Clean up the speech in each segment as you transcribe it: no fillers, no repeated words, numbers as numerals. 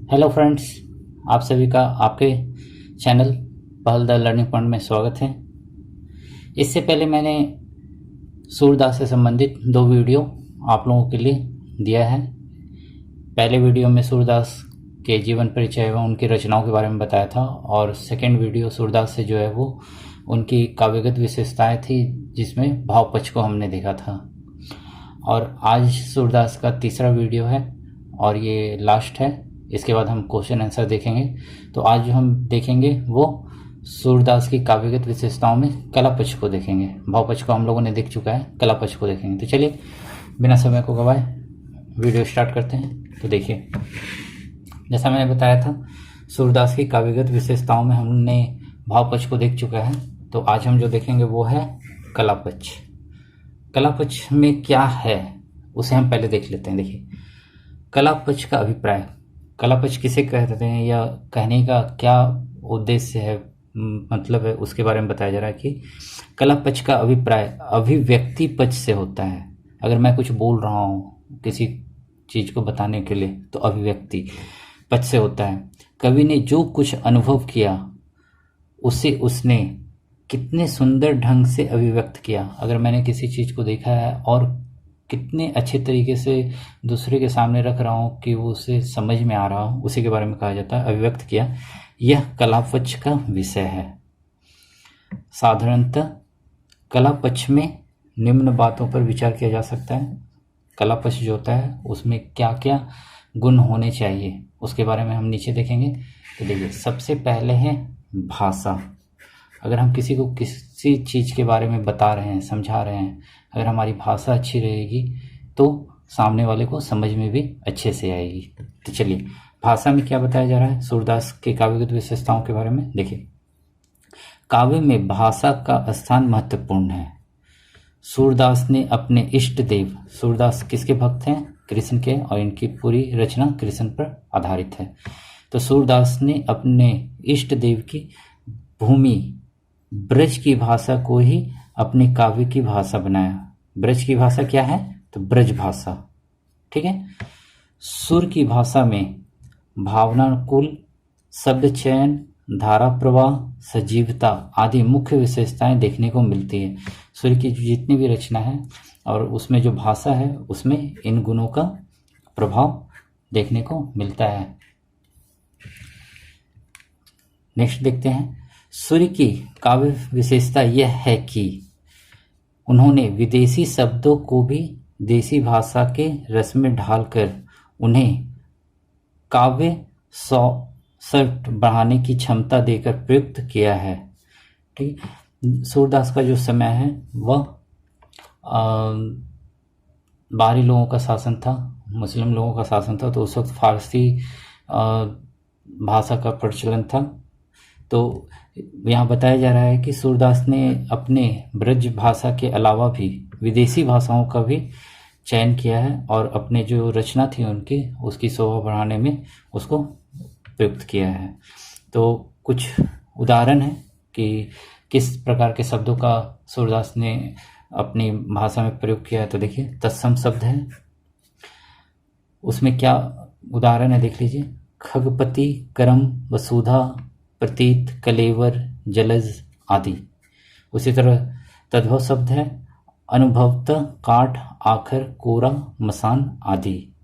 Hello friends, आप सभी का आपके चैनल पहल द लर्निंग पॉइंट में स्वागत है। इससे पहले मैंने सूरदास से संबंधित 2 वीडियो आप लोगों के लिए दिया है। पहले वीडियो में सूरदास के जीवन परिचय एवं उनकी रचनाओं के बारे में बताया था और सेकंड वीडियो सूरदास से जो है वो उनकी काव्यगत विशेषताएं थी, जिसमें भाव पक्ष को हमने देखा था। और आज सूरदास का तीसरा वीडियो है और ये लास्ट है। इसके बाद हम क्वेश्चन आंसर देखेंगे। तो आज जो हम देखेंगे वो सूरदास की काव्यगत विशेषताओं में कला पक्ष को देखेंगे। भाव पक्ष को हम लोगों ने देख चुका है, कला पक्ष को देखेंगे। तो चलिए बिना समय को गवाए वीडियो स्टार्ट करते हैं। तो देखिए, जैसा मैंने बताया था, सूरदास की काव्यगत विशेषताओं में हमने भाव पक्ष को देख चुका है। तो आज हम जो देखेंगे वो है कला पक्ष। कला पक्ष में क्या है उसे हम पहले देख लेते हैं। देखिए, कला पक्ष का अभिप्राय, कला पक्ष किसे कहते हैं या कहने का क्या उद्देश्य है, मतलब है, उसके बारे में बताया जा रहा है कि कला पक्ष का अभिप्राय अभिव्यक्ति पक्ष से होता है। अगर मैं कुछ बोल रहा हूँ किसी चीज को बताने के लिए तो अभिव्यक्ति पक्ष से होता है। कवि ने जो कुछ अनुभव किया उसे उसने कितने सुंदर ढंग से अभिव्यक्त किया। अगर मैंने किसी चीज को देखा है और कितने अच्छे तरीके से दूसरे के सामने रख रहा हूँ कि वो उसे समझ में आ रहा हो, उसी के बारे में कहा जाता है अभिव्यक्त किया। यह कला पक्ष का विषय है। साधारणतः कला पक्ष में निम्न बातों पर विचार किया जा सकता है। कला पक्ष जो होता है उसमें क्या क्या गुण होने चाहिए उसके बारे में हम नीचे देखेंगे। तो देखिए, सबसे पहले है भाषा। अगर हम किसी को किसी चीज के बारे में बता रहे हैं, समझा रहे हैं, अगर हमारी भाषा अच्छी रहेगी तो सामने वाले को समझ में भी अच्छे से आएगी। तो चलिए, भाषा में क्या बताया जा रहा है सूरदास के काव्यगत विशेषताओं के बारे में देखिए। काव्य में भाषा का स्थान महत्वपूर्ण है। सूरदास ने अपने इष्ट देव, सूरदास किसके भक्त हैं? कृष्ण के, और इनकी पूरी रचना कृष्ण पर आधारित है। तो सूरदास ने अपने इष्ट देव की भूमि ब्रज की भाषा को ही अपने काव्य की भाषा बनाया। ब्रज की भाषा क्या है? तो ब्रज भाषा, ठीक है। सुर की भाषा में भावनाकुल, शब्द चयन, धारा प्रवाह, सजीवता आदि मुख्य विशेषताएं देखने को मिलती है। सुर की जितनी भी रचना है और उसमें जो भाषा है उसमें इन गुणों का प्रभाव देखने को मिलता है। नेक्स्ट देखते हैं। सूर्य की काव्य विशेषता यह है कि उन्होंने विदेशी शब्दों को भी देसी भाषा के रस में ढालकर उन्हें काव्य सौष्ठ बढ़ाने की क्षमता देकर प्रयुक्त किया है। ठीक, सूरदास का जो समय है वह बाहरी लोगों का शासन था, मुस्लिम लोगों का शासन था। तो उस वक्त फारसी भाषा का प्रचलन था। तो यहाँ बताया जा रहा है कि सूरदास ने अपने ब्रज भाषा के अलावा भी विदेशी भाषाओं का भी चयन किया है और अपने जो रचना थी उनकी उसकी शोभा बढ़ाने में उसको प्रयुक्त किया है। तो कुछ उदाहरण है कि किस प्रकार के शब्दों का सूरदास ने अपनी भाषा में प्रयोग किया है। तो देखिए, तत्सम शब्द है, उसमें क्या उदाहरण है देख लीजिए। खगपति, करम, वसुधा, प्रतीत, कलेवर, जलज आदि। उसी तरह तद्भव शब्द है अनुभवत, काठ, आखर, कोरा, मसान आदि।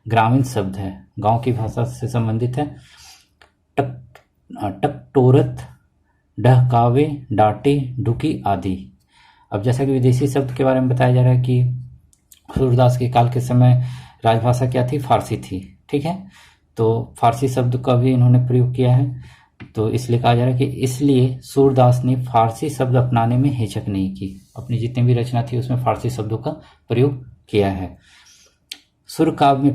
ग्रामीण शब्द है, गांव की भाषा से संबंधित है। टकटोरत, डहकावे, डाटे, ढुकी आदि। अब जैसा कि विदेशी शब्द के बारे में बताया जा रहा है कि सूरदास के काल के समय राजभाषा क्या थी? फारसी थी, ठीक है। तो फारसी शब्द का भी इन्होंने प्रयोग किया है। तो इसलिए कहा जा रहा है कि इसलिए सूरदास ने फारसी शब्द अपनाने में हिचक नहीं की। अपनी जितनी भी रचना थी उसमें फारसी शब्दों का प्रयोग किया है। सुर काव्य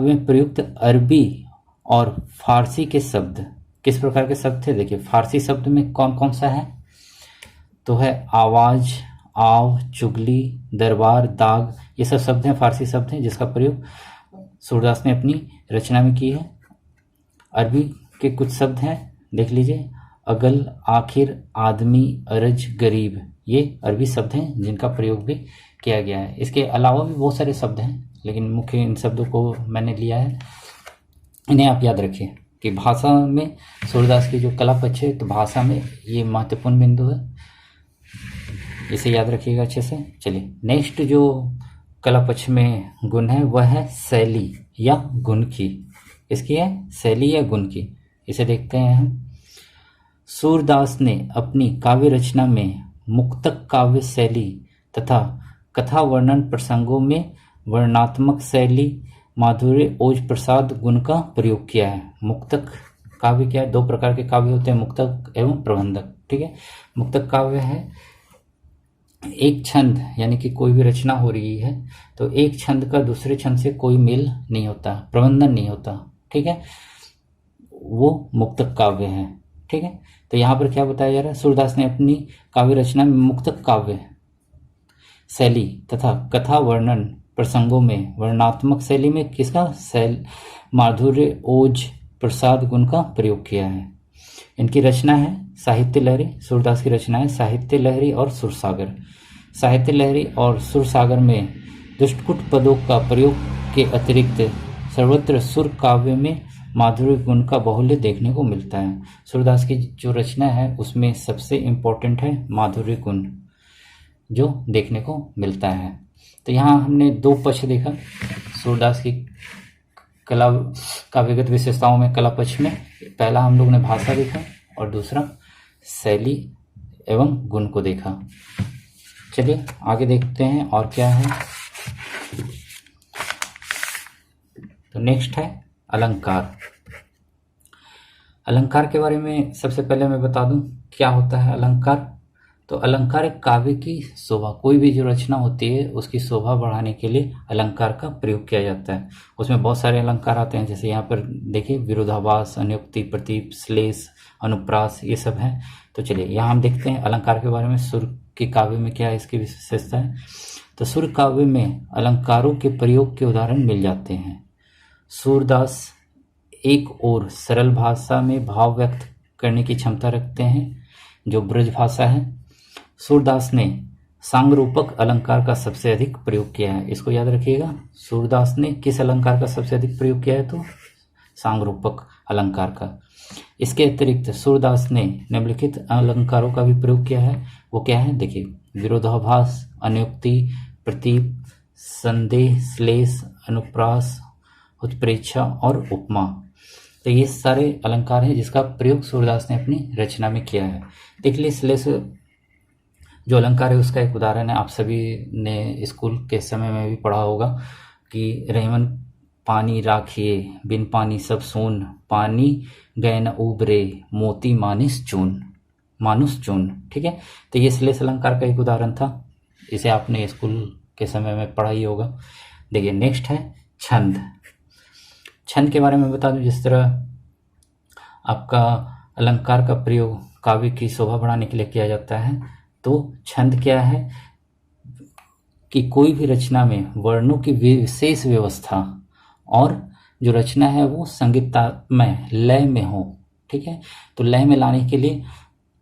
में प्रयुक्त अरबी और फारसी के शब्द किस प्रकार के शब्द थे? देखिए, फारसी शब्द में कौन कौन सा है? तो है आवाज, आव, चुगली, दरबार, दाग। ये सब शब्द हैं, फारसी शब्द हैं जिसका प्रयोग सूरदास ने अपनी रचना में की है। अरबी के कुछ शब्द हैं, देख लीजिए। अगल, आखिर, आदमी, अरज, गरीब, ये अरबी शब्द हैं जिनका प्रयोग भी किया गया है। इसके अलावा भी बहुत सारे शब्द हैं, लेकिन मुख्य इन शब्दों को मैंने लिया है, इन्हें आप याद रखिए कि भाषा में सूरदास की जो कला पक्ष है, तो भाषा में ये महत्वपूर्ण बिंदु है, इसे याद रखिएगा अच्छे से। चलिए, नेक्स्ट जो कला पक्ष में गुण है वह है शैली या गुण की। इसकी है शैली या गुण की, इसे देखते हैं हम। सूरदास ने अपनी काव्य रचना में मुक्तक काव्य शैली तथा कथा वर्णन प्रसंगों में वर्णात्मक शैली, माधुर्य, ओज प्रसाद गुण का प्रयोग किया है। मुक्तक काव्य क्या है? दो प्रकार के काव्य होते हैं, मुक्तक एवं प्रबंधक। ठीक है, मुक्तक काव्य है एक छंद, यानी कि कोई भी रचना हो रही है तो एक छंद का दूसरे छंद से कोई मेल नहीं होता, प्रबंधन नहीं होता। ठीक है, वो मुक्तक काव्य है। ठीक है, तो यहाँ पर क्या बताया जा रहा है? सूरदास ने अपनी काव्य रचना में मुक्तक काव्य शैली तथा कथा वर्णन प्रसंगों में वर्णात्मक शैली में किसका माधुर्य, ओज, प्रसाद गुण का प्रयोग किया है। इनकी रचना है साहित्य लहरी। सूरदास की रचना है साहित्य लहरी और सुरसागर। साहित्य लहरी और सुरसागर में दुष्टकुट पदों का प्रयोग के अतिरिक्त सर्वत्र सुर काव्य में माधुर्य गुण का बाहुल्य देखने को मिलता है। सूरदास की जो रचना है उसमें सबसे इम्पोर्टेंट है माधुर्य गुण, जो देखने को मिलता है। तो यहाँ हमने दो पक्ष देखा सूरदास की कला काव्यगत विशेषताओं में। कला पक्ष में पहला हम लोग ने भाषा देखा और दूसरा शैली एवं गुण को देखा। चलिए आगे देखते हैं और क्या है। तो नेक्स्ट है अलंकार। अलंकार के बारे में सबसे पहले मैं बता दूं क्या होता है अलंकार। तो अलंकार एक काव्य की शोभा, कोई भी जो रचना होती है उसकी शोभा बढ़ाने के लिए अलंकार का प्रयोग किया जाता है। उसमें बहुत सारे अलंकार आते हैं, जैसे यहाँ पर देखिए विरोधाभास, अनुक्ति, प्रतीप, श्लेष, अनुप्रास, ये सब हैं। तो चलिए यहाँ हम देखते हैं अलंकार के बारे में। सुर के काव्य में क्या है इसकी विशेषता है। तो सुर काव्य में अलंकारों के प्रयोग के उदाहरण मिल जाते हैं। सूरदास एक और सरल भाषा में भाव व्यक्त करने की क्षमता रखते हैं, जो ब्रज भाषा है। सूरदास ने सांगरूपक अलंकार का सबसे अधिक प्रयोग किया है। इसको याद रखिएगा, सूरदास ने किस अलंकार का सबसे अधिक प्रयोग किया है? तो सांगरूपक अलंकार का। इसके अतिरिक्त सूरदास ने निम्नलिखित अलंकारों का भी प्रयोग किया है। वो क्या है? देखिए, विरोधाभास, अनुक्ति, प्रतीप, संदेह, श्लेष, अनुप्रास, उत्प्रेक्षा और उपमा। तो ये सारे अलंकार हैं जिसका प्रयोग सूरदास ने अपनी रचना में किया है। देख लीजिए, श्लेष जो अलंकार है उसका एक उदाहरण है। आप सभी ने स्कूल के समय में भी पढ़ा होगा कि रेमन पानी राखिए, बिन पानी सब सून, पानी गए न उबरे, मोती मानिस चून, मानुस चून। ठीक है, तो ये श्लेष अलंकार का एक उदाहरण था। इसे आपने स्कूल के समय में पढ़ा ही होगा। देखिए नेक्स्ट है छंद। छंद के बारे में बता दूं, जिस तरह आपका अलंकार का प्रयोग काव्य की शोभा बढ़ाने के लिए किया जाता है, तो छंद क्या है कि कोई भी रचना में वर्णों की विशेष व्यवस्था और जो रचना है वो संगीतमय लय में हो। ठीक है, तो लय में लाने के लिए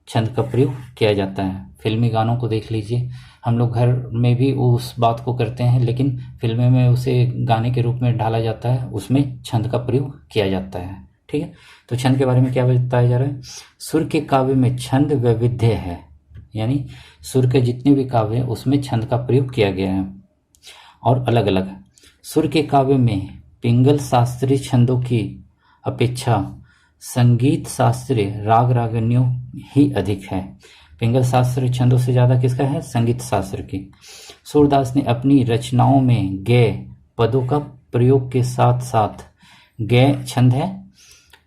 छंद का प्रयोग किया जाता है। फिल्मी गानों को देख लीजिए, हम लोग घर में भी उस बात को करते हैं, लेकिन फिल्में में उसे गाने के रूप में ढाला जाता है, उसमें छंद का प्रयोग किया जाता है। ठीक है, तो छंद के बारे में क्या बताया जा रहा है? सुर के काव्य में छंद वैविध्य है, यानी सुर के जितने भी काव्य हैं उसमें छंद का प्रयोग किया गया है और अलग अलग। सुर के काव्य में पिंगल शास्त्रीय छंदों की अपेक्षा संगीत शास्त्रीय राग रागनियों ही अधिक है। पिंगल शास्त्रीय छंदों से ज़्यादा किसका है? संगीत शास्त्र की। सूरदास ने अपनी रचनाओं में गय पदों का प्रयोग के साथ साथ गय छंद है,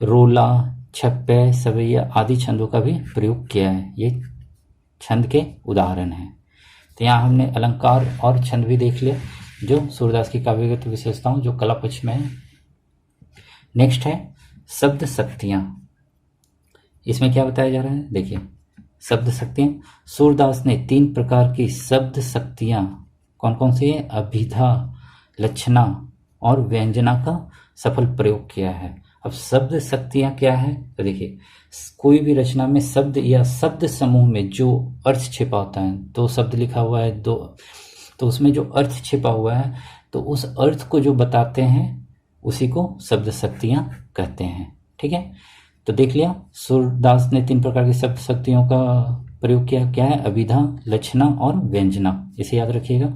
रोला, छप्पे, सवैया आदि छंदों का भी प्रयोग किया है। ये छंद के उदाहरण हैं। तो यहाँ हमने अलंकार और छंद भी देख लिया, जो सूरदास की काव्यगत विशेषताओं जो कला पक्ष में है। नेक्स्ट है शब्द शक्तियाँ। इसमें क्या बताया जा रहा है? देखिए, शब्द शक्तियाँ। सूरदास ने 3 प्रकार की शब्द शक्तियाँ कौन कौन सी है? अभिधा, लक्षणा और व्यंजना का सफल प्रयोग किया है। अब शब्द शक्तियाँ क्या है? तो देखिए, कोई भी रचना में शब्द या शब्द समूह में जो अर्थ छिपा होता है, 2 शब्द लिखा हुआ है, 2 तो उसमें जो अर्थ छिपा हुआ है, तो उस अर्थ को जो बताते हैं उसी को शब्द शक्तियाँ कहते हैं। ठीक है, तो देख लिया सूरदास ने 3 प्रकार की शब्द शक्तियों का प्रयोग किया। क्या है? अभिधा, लक्षणा और व्यंजना। इसे याद रखिएगा।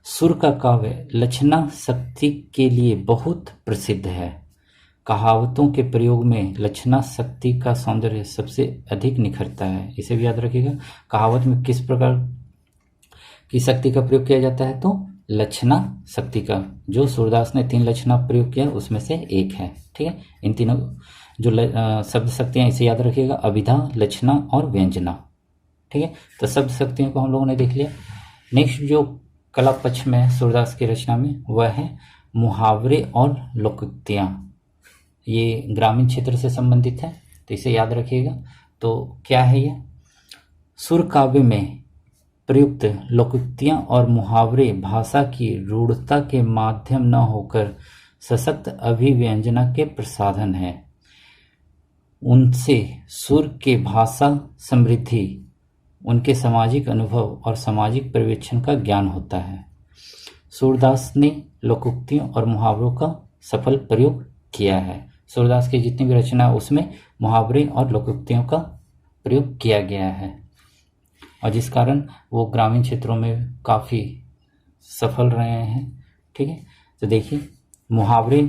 सुर का काव्य लक्षणा शक्ति के लिए बहुत प्रसिद्ध है। कहावतों के प्रयोग में लक्षणा शक्ति का सौंदर्य सबसे अधिक निखरता है। इसे भी याद रखिएगा। कहावत में किस प्रकार की शक्ति का प्रयोग किया जाता है? तो लक्षणा शक्ति का। जो सूरदास ने 3 लक्षणा प्रयोग किया उसमें से एक है। ठीक है, इन तीनों जो शब्द शक्तियाँ, इसे याद रखिएगा, अभिधा, लक्षणा और व्यंजना। ठीक है, तो शब्द शक्तियों को हम लोगों ने देख लिया। नेक्स्ट जो कला पक्ष में सूरदास की रचना में, वह है मुहावरे और लोकोक्तियाँ। ये ग्रामीण क्षेत्र से संबंधित है, तो इसे याद रखिएगा। तो क्या है ये? सुर काव्य में प्रयुक्त लोकोक्तियाँ और मुहावरे भाषा की रूढ़ता के माध्यम न होकर सशक्त अभिव्यंजना के प्रसाधन है। उनसे सुर के भाषा समृद्धि, उनके सामाजिक अनुभव और सामाजिक पर्यवेक्षण का ज्ञान होता है। सूरदास ने लोकोक्तियों और मुहावरों का सफल प्रयोग किया है। सूरदास की जितनी भी रचना है उसमें मुहावरे और लोकोक्तियों का प्रयोग किया गया है, और जिस कारण वो ग्रामीण क्षेत्रों में काफ़ी सफल रहे हैं। ठीक है, तो देखिए मुहावरे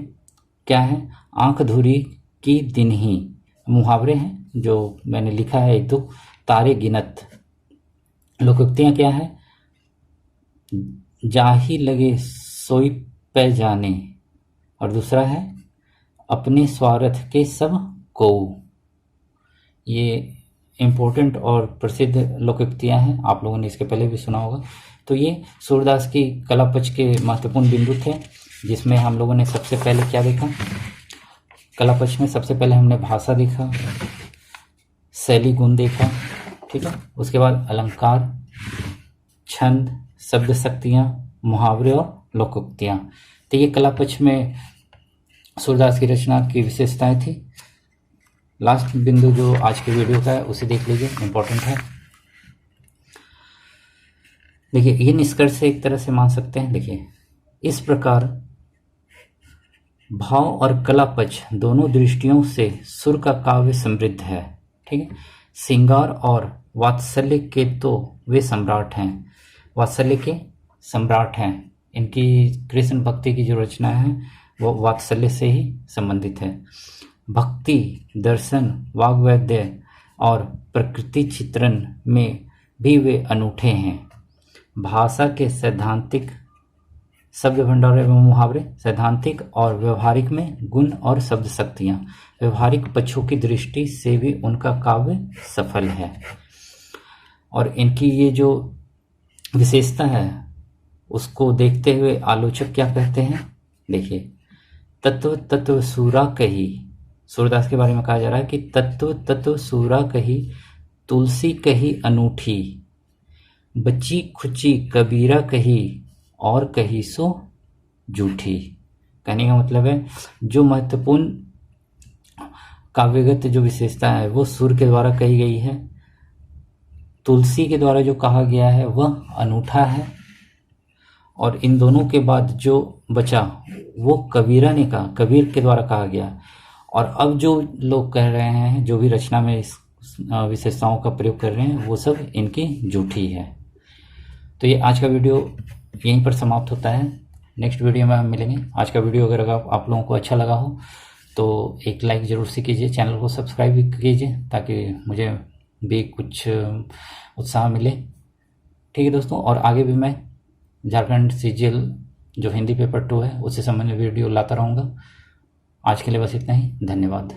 क्या है? आंख धुरी की दिन ही मुहावरे हैं जो मैंने लिखा है 1-2। तारे गिनत। लोकोक्तियाँ क्या है? जाही लगे सोई पे जाने, और दूसरा है अपने स्वार्थ के सब को। ये इम्पोर्टेंट और प्रसिद्ध लोकोक्तियाँ हैं, आप लोगों ने इसके पहले भी सुना होगा। तो ये सूरदास की कला पक्ष के महत्वपूर्ण बिंदु थे, जिसमें हम लोगों ने सबसे पहले क्या देखा? कला पक्ष में सबसे पहले हमने भाषा देखा, शैली गुण देखा। ठीक है, उसके बाद अलंकार, छंद, शब्द शक्तियाँ, मुहावरे और लोकोक्तियाँ। तो ये कला पक्ष में सूरदास की रचना की विशेषताएं थी। लास्ट बिंदु जो आज के वीडियो का है उसे देख लीजिए, इम्पोर्टेंट है। देखिए ये निष्कर्ष से एक तरह से मान सकते हैं। देखिए इस प्रकार भाव और कला पक्ष दोनों दृष्टियों से सुर का काव्य समृद्ध है। ठीक है, श्रृंगार और वात्सल्य के तो वे सम्राट हैं, वात्सल्य के सम्राट हैं। इनकी कृष्ण भक्ति की जो रचना है वो वात्सल्य से ही संबंधित है। भक्ति, दर्शन, वाग्वाद्य और प्रकृति चित्रण में भी वे अनूठे हैं। भाषा के सैद्धांतिक, शब्द भंडार एवं मुहावरे सैद्धांतिक और व्यवहारिक में गुण और शब्द शक्तियाँ, व्यवहारिक पक्षों की दृष्टि से भी उनका काव्य सफल है। और इनकी ये जो विशेषता है उसको देखते हुए आलोचक क्या कहते हैं? देखिए, तत्व तत्व सूरा कही, सूरदास के बारे में कहा जा रहा है कि तत्व तत्व सूरा कही, तुलसी कही अनूठी, बच्ची खुची कबीरा कही, और कही सो झूठी। कहने का मतलब है जो महत्वपूर्ण काव्यगत जो विशेषता है वो सुर के द्वारा कही गई है, तुलसी के द्वारा जो कहा गया है वह अनूठा है, और इन दोनों के बाद जो बचा वो कबीरा ने कहा, कबीर के द्वारा कहा गया। और अब जो लोग कह रहे हैं, जो भी रचना में इस विशेषताओं का प्रयोग कर रहे हैं, वो सब इनकी झूठी है। तो ये आज का वीडियो यहीं पर समाप्त होता है। नेक्स्ट वीडियो में हम मिलेंगे। आज का वीडियो अगर आप लोगों को अच्छा लगा हो तो एक लाइक ज़रूर से कीजिए, चैनल को सब्सक्राइब भी कीजिए ताकि मुझे भी कुछ उत्साह मिले। ठीक है दोस्तों, और आगे भी मैं झारखंड CGL जो हिंदी पेपर 2 है उससे संबंधित वीडियो लाता रहूँगा। आज के लिए बस इतना ही, धन्यवाद।